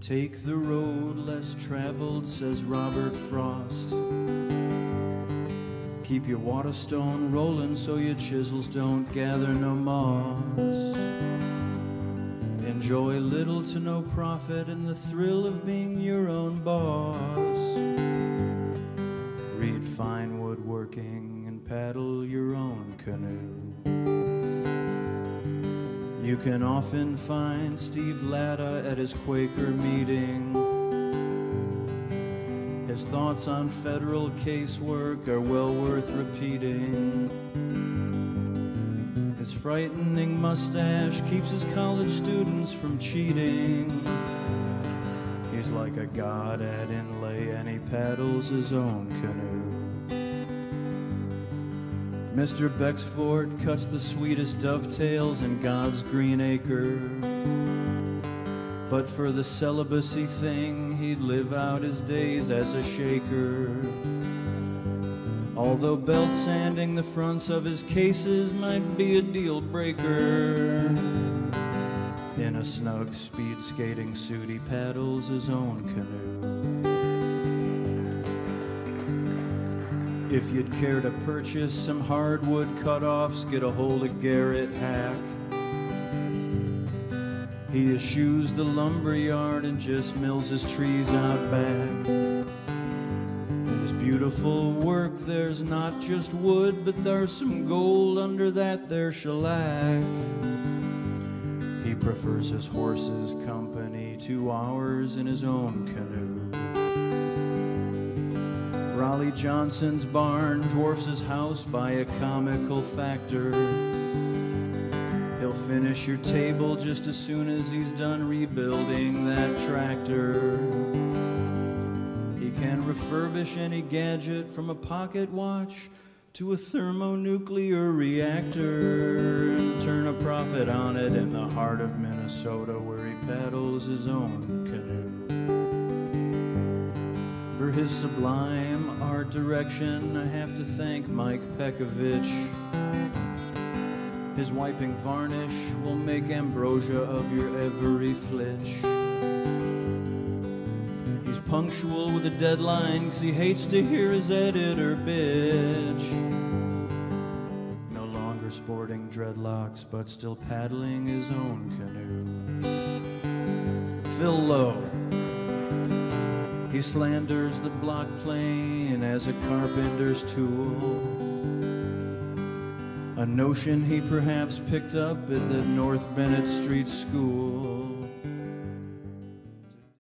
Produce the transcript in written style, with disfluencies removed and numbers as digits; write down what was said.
Take the road less traveled, says Robert Frost. Keep your Waterstone rolling so your chisels don't gather no moss. Enjoy little to no profit in the thrill of being your own boss. Read fine woodworking and paddle your own canoe. You can often find Steve Latta at his Quaker meeting. His thoughts on federal casework are well worth repeating. His frightening mustache keeps his college students from cheating. He's like a god at inlay and he paddles his own canoe. Mr. Bexford cuts the sweetest dovetails in God's green acre. But for the celibacy thing, he'd live out his days as a shaker. Although belt sanding the fronts of his cases might be a deal breaker. In a snug speed skating suit, he paddles his own canoe. If you'd care to purchase some hardwood cut-offs, get a hold of Garrett Hack. He eschews the lumber yard and just mills his trees out back. In his beautiful work, there's not just wood, but there's some gold under that there shellac. He prefers his horse's company to ours in his own canoe. Raleigh Johnson's barn dwarfs his house by a comical factor. He'll finish your table just as soon as he's done rebuilding that tractor. He can refurbish any gadget from a pocket watch to a thermonuclear reactor and turn a profit on it in the heart of Minnesota where he paddles his own canoe. For his sublime art direction, I have to thank Mike Pekovich. His wiping varnish will make ambrosia of your every flitch. He's punctual with a deadline because he hates to hear his editor bitch. No longer sporting dreadlocks, but still paddling his own canoe. Phil Lowe. He slanders the block plane as a carpenter's tool, a notion he perhaps picked up at the North Bennett Street School.